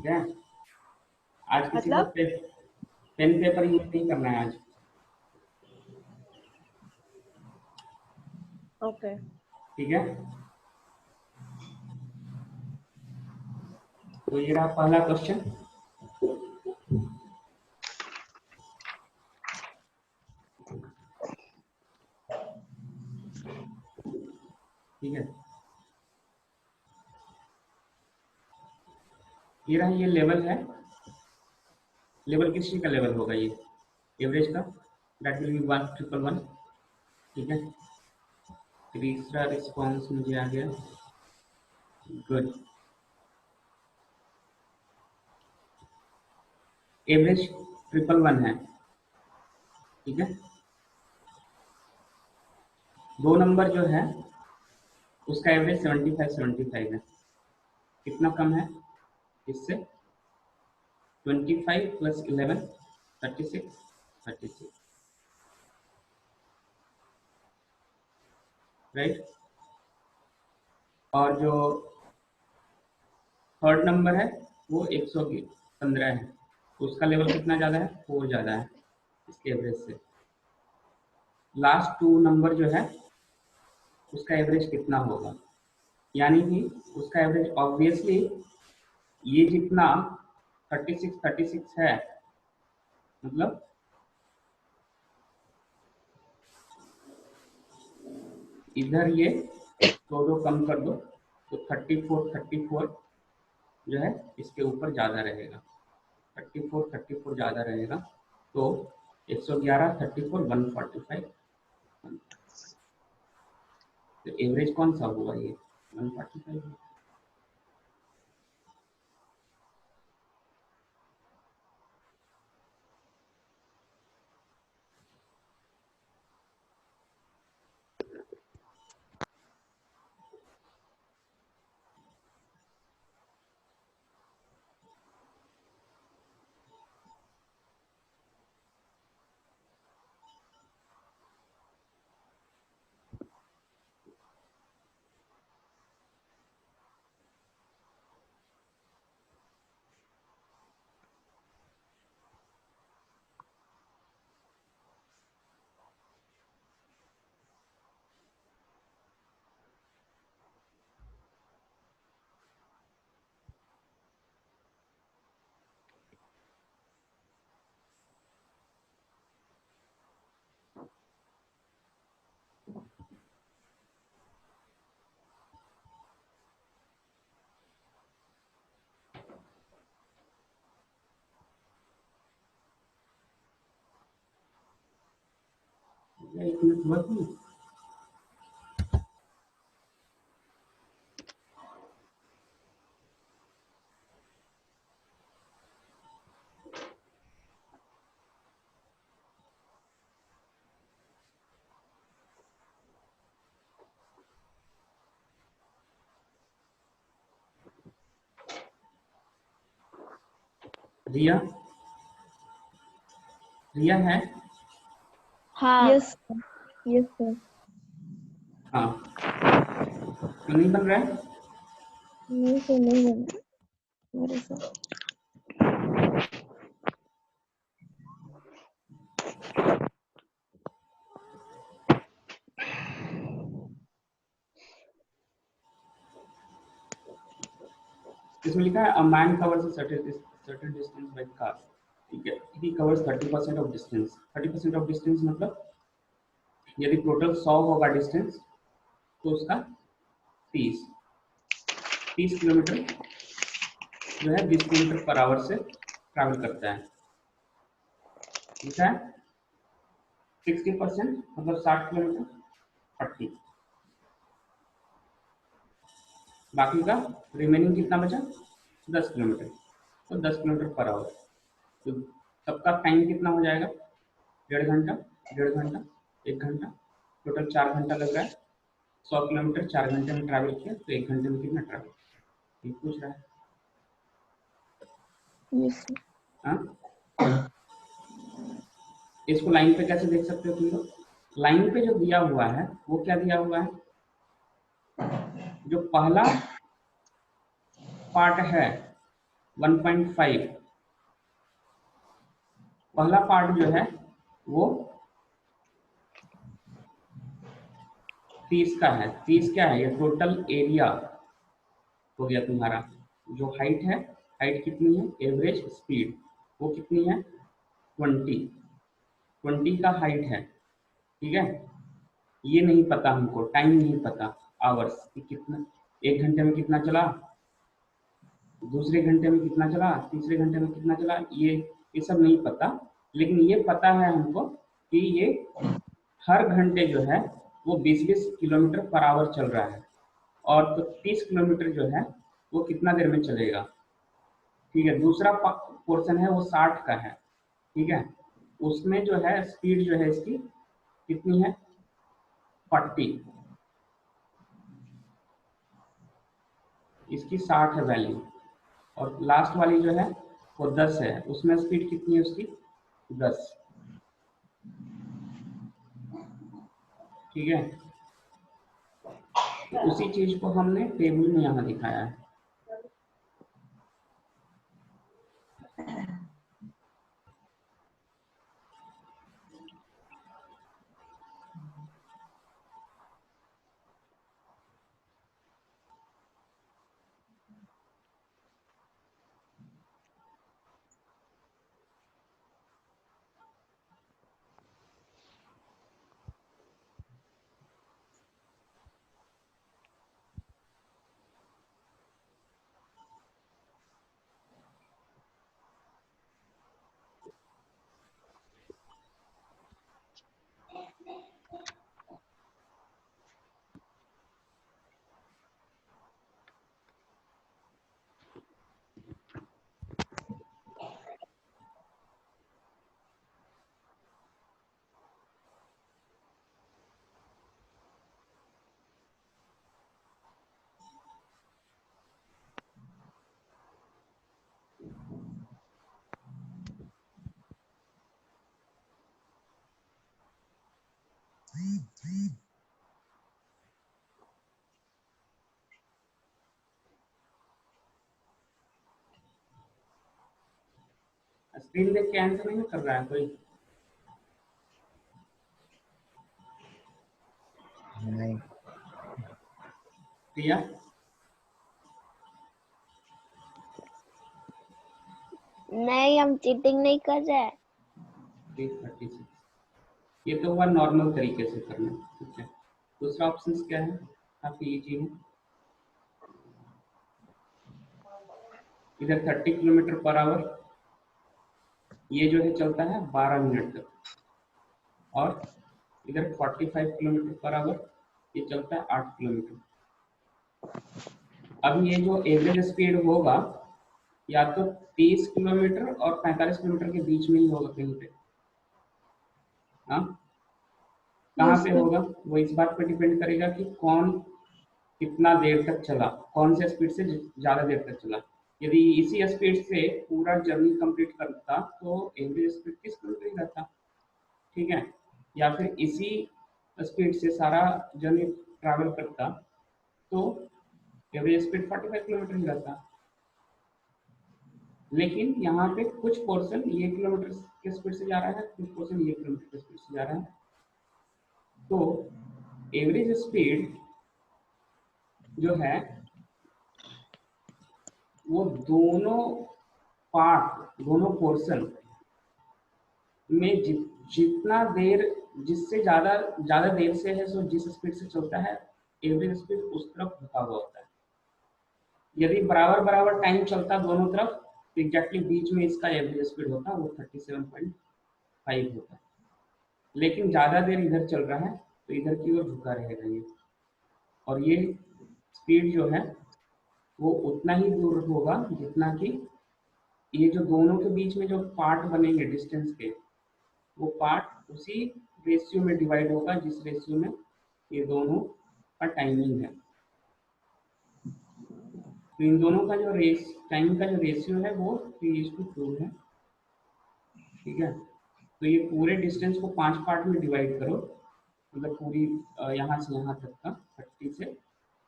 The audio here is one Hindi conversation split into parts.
ठीक है। आज किसी को मतलब पेन पेपर यूज नहीं करना है आज। ओके ठीक है, तो ये रहा पहला क्वेश्चन। ठीक है, ये रहा, ये लेवल है। लेवल किस चीज का लेवल होगा? ये एवरेज का, दैट विल बी 1,111। ठीक है, तीसरा रिस्पॉन्स मुझे आ गया, गुड। एवरेज 1,111 है। ठीक है, दो नंबर जो है उसका एवरेज 75 है। कितना कम है इससे? 25 + 11 36 राइट। और जो थर्ड नंबर है वो 115 है, तो उसका लेवल कितना ज़्यादा है? 4 ज़्यादा है इसके एवरेज से। लास्ट टू नंबर जो है उसका एवरेज कितना होगा? यानी कि उसका एवरेज ऑब्वियसली ये जितना 36 है, मतलब इधर ये दो कम कर दो तो 34 जो है इसके ऊपर ज़्यादा रहेगा। 34 ज़्यादा रहेगा, तो 111 34 145, तो एवरेज कौन सा हुआ? ये 145 है। एक मिनट हुआ थी। रिया, रिया है? हाँ यस यस सर। हाँ, तो नहीं बन रहा है? नहीं सर नहीं बना मेरे से। इसमें लिखा है a man covers a certain distance by car. ठीक है, ही covers 30% of distance. 30% of distance मतलब यदि टोटल 100 होगा डिस्टेंस तो उसका 30 किलोमीटर जो है 20 किलोमीटर पर आवर से ट्रैवल करता है। ठीक है, 60% मतलब 60 किलोमीटर 40, बाकी का रिमेनिंग कितना बचा? 10 किलोमीटर, तो 10 किलोमीटर पर आवर। तो सबका टाइम कितना हो जाएगा? 1.5 घंटा, 1.5 घंटा, 1 घंटा, टोटल 4 घंटा लग रहा है। 100 किलोमीटर 4 घंटे में ट्रैवल किया तो 1 घंटे में कितना ट्रैवल? ये पूछ रहा है। Yes sir. हाँ, इसको लाइन पे कैसे देख सकते हो तुम लोग? लाइन पे जो दिया हुआ है वो क्या दिया हुआ है? जो पहला पार्ट है 1.5। पहला पार्ट जो है वो 30 का है। 30 क्या है, ये टोटल एरिया हो गया तुम्हारा। जो हाइट है, हाइट कितनी है, एवरेज स्पीड वो कितनी है, 20। 20 का हाइट है, ठीक है। ये नहीं पता हमको, टाइम नहीं पता, आवर्स कि कितना, 1 घंटे में कितना चला, दूसरे घंटे में कितना चला, तीसरे घंटे में कितना चला, ये सब नहीं पता। लेकिन ये पता है हमको कि ये हर घंटे जो है वो 20-20 किलोमीटर पर आवर चल रहा है। और तो 30 किलोमीटर जो है वो कितना देर में चलेगा, ठीक है। दूसरा पोर्शन है वो 60 का है, ठीक है। उसमें जो है स्पीड जो है इसकी कितनी है, 40, इसकी 60 है वैल्यू। और लास्ट वाली जो है वो 10 है, उसमें स्पीड कितनी है उसकी, 10, ठीक है। तो उसी चीज को हमने टेबल में यहाँ दिखाया है। स्क्रीन देख के आंसर नहीं कर रहा है कोई, नहीं। प्रिया? नहीं, हम चीटिंग नहीं कर रहे हैं। 36, ये तो हुआ नॉर्मल तरीके से करना, ठीक है। दूसरा ऑप्शन क्या है, काफी इजी है। इधर 30 किलोमीटर पर आवर, ये जो है चलता है 12 मिनट तक। और इधर 45 किलोमीटर पर आवर, ये चलता है 8 किलोमीटर। अब ये जो एवरेज स्पीड होगा या तो 30 किलोमीटर और 45 किलोमीटर के बीच में ही होगा कहीं पे। हाँ, कहाँ पे होगा वो इस बात पर डिपेंड करेगा कि कौन कितना देर तक चला, कौन से स्पीड से ज्यादा देर तक चला। यदि इसी स्पीड से पूरा जर्नी कंप्लीट करता तो एवरेज स्पीड 30 किलोमीटर ही रहता, ठीक है। या फिर इसी स्पीड से सारा जर्नी ट्रैवल करता तो एवरेज स्पीड 45 किलोमीटर ही रहता। लेकिन यहाँ पे कुछ पोर्शन ये किलोमीटर के स्पीड से जा रहा है, कुछ पोर्शन ये किलोमीटर के स्पीड से जा रहा है। तो एवरेज स्पीड जो है वो दोनों पार्ट, दोनों पोर्शन में जितना देर, जिससे ज्यादा देर से है, सो जिस स्पीड से चलता है एवरेज स्पीड उस तरफ झुका हुआ होता है। यदि बराबर बराबर टाइम चलता दोनों तरफ तो एग्जैक्टली बीच में इसका एवरेज स्पीड होता, वो 37.5 होता है। लेकिन ज्यादा देर इधर चल रहा है तो इधर की ओर झुका रहेगा ये। और ये स्पीड जो है वो उतना ही दूर होगा जितना कि ये जो दोनों के बीच में जो पार्ट बनेंगे डिस्टेंस के, वो पार्ट उसी रेशियो में डिवाइड होगा जिस रेशियो में ये दोनों का टाइमिंग है। तो इन दोनों का जो टाइम का जो रेशियो है वो 3:2 है, ठीक है। तो ये पूरे डिस्टेंस को 5 पार्ट में डिवाइड करो, मतलब पूरी यहाँ से यहाँ तक का 30 से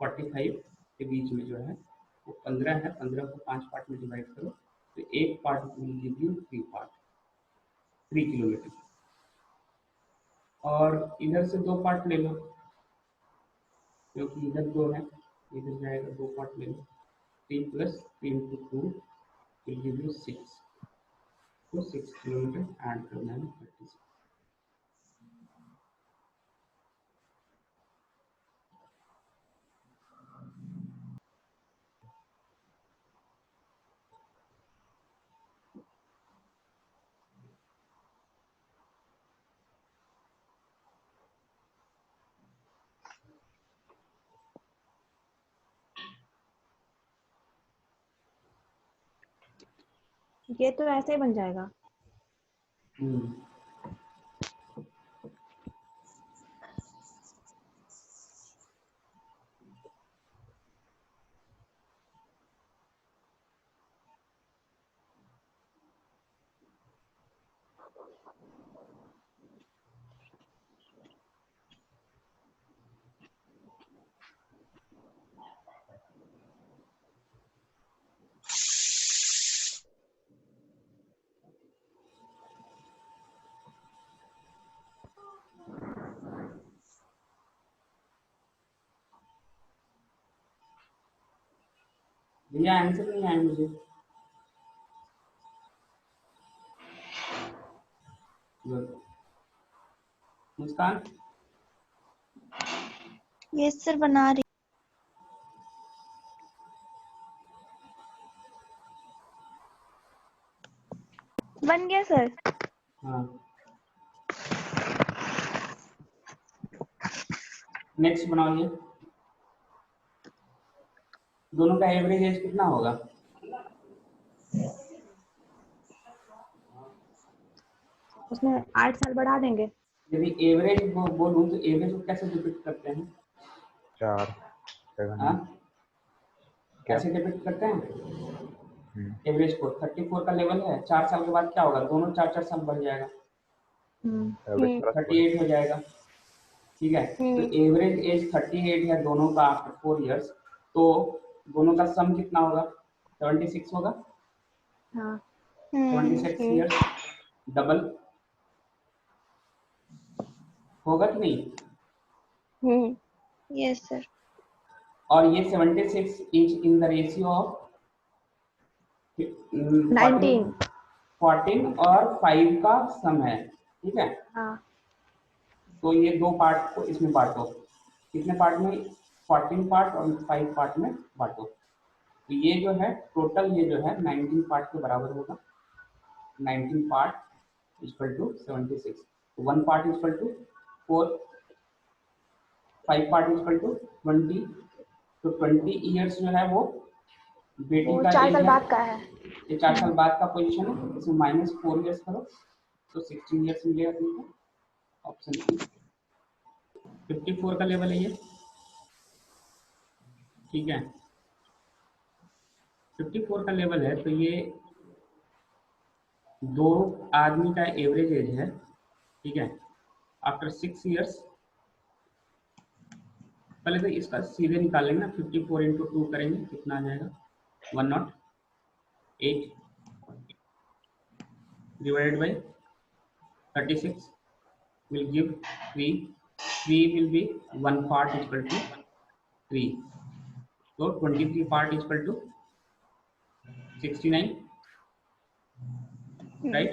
45 के बीच में जो है वो 15 है, 15 को 5 पार्ट में डिवाइड करो तो एक part will give you 3 kilometre. और इधर से 2 पार्ट ले लो, क्योंकि इधर 2 है, इधर जाएगा 2 पार्ट ले लो। 3 + 3 × 2 विल गिव यू 6, तो 6 किलोमीटर ऐड करना है 36। ये तो ऐसे ही बन जाएगा। भैया आंसर नहीं आया मुझे। मुस्कान, यस सर, बना रही। बन गया सर। हाँ नेक्स्ट बनाओ। ये दोनों का एवरेज एज कितना होगा? उसमें 8 साल बढ़ा देंगे। यदि एवरेज बोलूं तो एवरेज को कैसे डिपिक्ट करते हैं? 4 हाँ 7 कैसे डिपिक्ट करते हैं एवरेज को? 34 का लेवल है, 4 साल के बाद क्या होगा? दोनों 4-4 साल बढ़ जाएगा, 38 हो जाएगा। ठीक है, तो एवरेज एज 38 है दोनों का आफ्टर 4 इयर्स, तो दोनों का सम कितना होगा? 76 होगा। हाँ 76 इयर्स डबल होगा कि नहीं? Yes sir. और ये 76 is in the ratio of 19 14 और 5 का सम है। ठीक है, हाँ तो ये 2 पार्ट को इसमें बांटो। कितने पार्ट में? 14 पार्ट और 5 पार्ट में बांटो। तो ये जो है टोटल, ये जो है 19 पार्ट के बराबर होगा। 19 part equal to 76, 1 part equal to 4, 5 part equal to 20। तो 20 इयर्स जो है वो बेटी वो का 4 एज साल है, बाद का है। ये 4 साल बाद का पोजीशन है। इसमें -4 इयर्स करो तो 16 इयर्स मिलेगा तुमको। ऑप्शन ई 54 का लेवल है ये। ठीक है, 54 का लेवल है, तो ये 2 आदमी का एवरेज एज है। ठीक है, आफ्टर 6 इयर्स, पहले तो इसका सीधे निकाल लेंगे ना। 54 × 2 करेंगे, कितना आ जाएगा? 108 divided by 36 will give 3. 3 will be 1 part equal to 3. So 23 part equal to 69, right?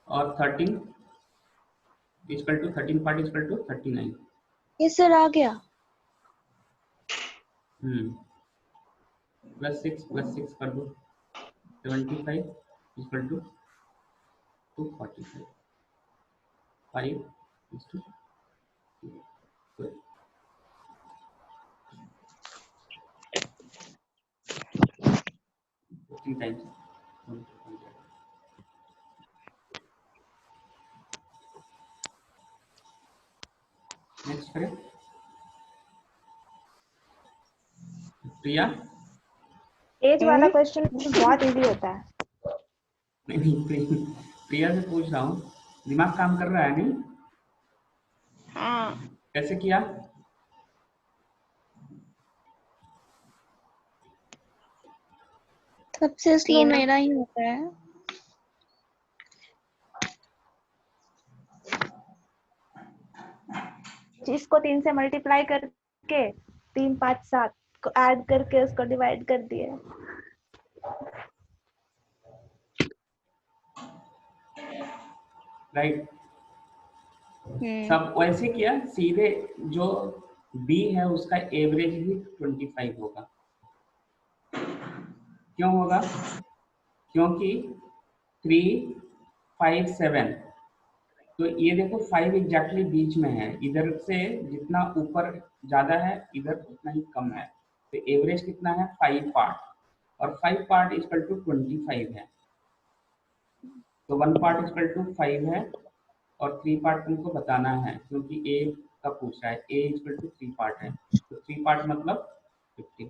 और 13 equal to 13 part equal to 39. Yes sir, आ गया। +6 कर दो, 75 equal to 245. 5 is to 12. times. Next करें प्रिया। एज वाला क्वेश्चन बहुत इजी होता है। नहीं, प्रिया से पूछ रहा हूँ, दिमाग काम कर रहा है नहीं? हाँ कैसे किया? सबसे स्लो तीन। मेरा ही होता है। इसको 3 से मल्टीप्लाई करके 3 5 7 को ऐड करके उसको डिवाइड कर दिए। राइट। सब वैसे किया, सीधे जो बी है उसका एवरेज भी 25 होगा। क्यों होगा? क्योंकि 3 5 7, तो ये देखो 5 एग्जैक्टली बीच में है, इधर से जितना ऊपर ज्यादा है इधर उतना ही कम है, तो एवरेज कितना है 5 पार्ट, और 5 पार्ट इक्वल टू 25 है, तो 1 पार्ट इक्वल टू 5 है, और 3 पार्ट तुमको बताना है क्योंकि ए का पूछ रहा है, ए इक्वल टू 3 पार्ट है, तो 3 पार्ट मतलब 50।